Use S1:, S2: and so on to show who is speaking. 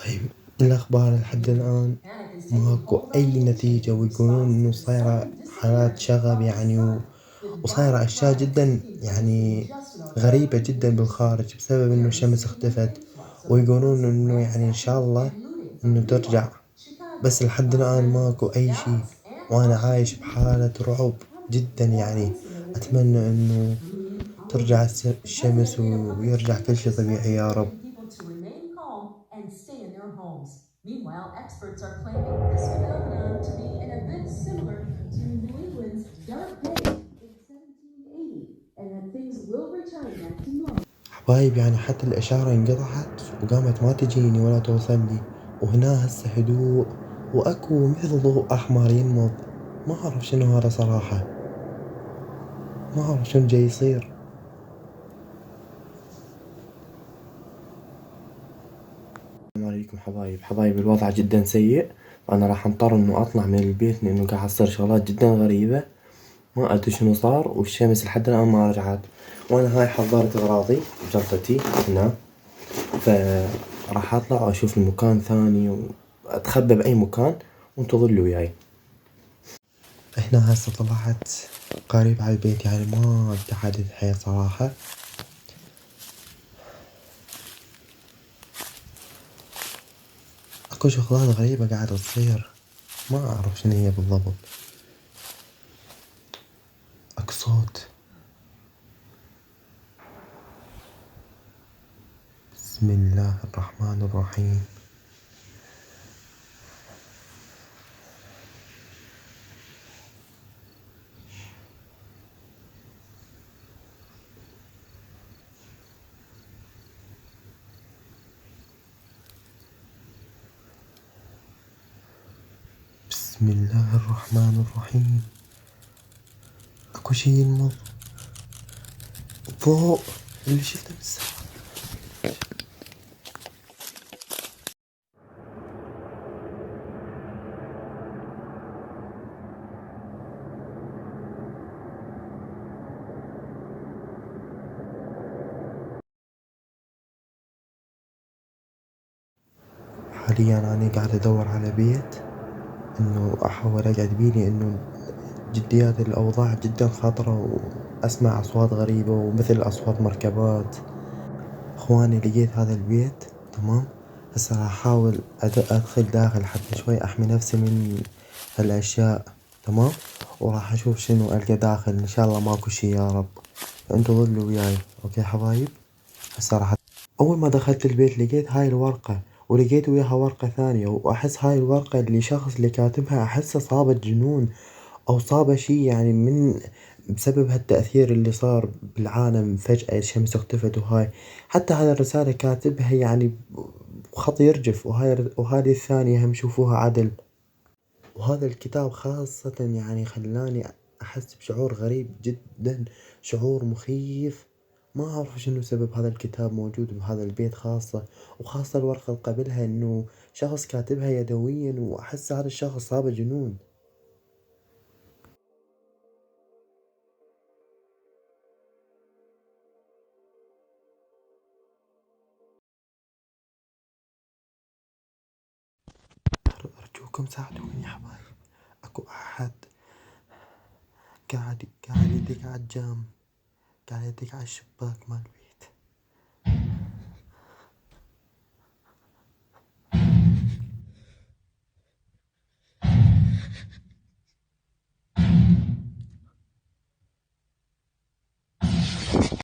S1: طيب، الأخبار لحد الآن ماكو أي نتيجة، ويقولون إنه صايرة حالات شغب يعني وصايرة أشياء جدا يعني غريبة جدا بالخارج بسبب إنه الشمس اختفت، ويقولون إنه يعني إن شاء الله إنه ترجع، بس لحد الآن ماكو أي شي، وأنا عايش بحالة رعب جدا يعني. أتمنى إنه ترجع الشمس ويرجع كل شي طبيعي يا رب. حبايب يعني حتى الإشارة انقطعت وقامت ما تجيني ولا توصلي، وهنا هسه هدوء وأكو مثل ضوء أحمر ينمض. ما أعرف شنو هذا صراحة، ما أعرف شنو جاي يصير. السلام عليكم حبايب، الوضع جدا سيء. أنا راح أضطر إنه أطلع من البيت لأنه قاعد تصير شغلات جدا غريبة، ما أدري شنو صار، والشمس لحد الآن ما رجعت. وأنا هاي حضرت أغراضي بجنطتي هنا، فراح أطلع وأشوف المكان ثاني وأتخبى بأي مكان، وانتوا ظلوا وياي. هنا هسه طلعت قريب على البيت، يعني ما قعدت حيل صراحة. اكو شغلات غريبة قاعدة تصير، ما اعرف شنو هي بالضبط. اكو صوت، بسم الله الرحمن الرحيم. بسم الله الرحمن الرحيم. اكو شي ينمض، ضوء اللي شفته بالسما. حاليا أنا قاعد أدور على بيت إنه أحاول أقعد بيه، لأنه جديات الأوضاع جدا خطرة، وأسمع أصوات غريبة ومثل أصوات مركبات. إخواني لقيت هذا البيت، تمام. هسه راح أحاول أدخل داخل حتى شوي أحمي نفسي من هالأشياء، تمام. وراح أشوف شنو ألقى داخل، إن شاء الله ماكو شي يا رب. فأنتوا ظلوا وياي، أوكي حبايب. هسه راح أول ما دخلت البيت لقيت هاي الورقة، ولقيت وياها ورقة ثانية، وأحس هاي الورقة اللي شخص اللي كاتبها أحسه صابه جنون، أو صابه شي يعني من بسبب هالتأثير اللي صار بالعالم. فجأة الشمس اختفت، وهاي حتى هاي الرسالة كاتبها يعني بخط يرجف، وهذه الثانية هم شوفوها عدل. وهذا الكتاب خاصة يعني خلاني أحس بشعور غريب جدا، شعور مخيف. ما أعرف شنو سبب هذا الكتاب موجود بهذا البيت خاصة، وخاصة الورقة اللي قبلها إنه شخص كاتبها يدويا، وأحس هذا الشخص صابه جنون. أرجوكم ساعدوني يا حبايب، أكو أحد قاعد يدق على الجام، قاعد يدق على الشباك مال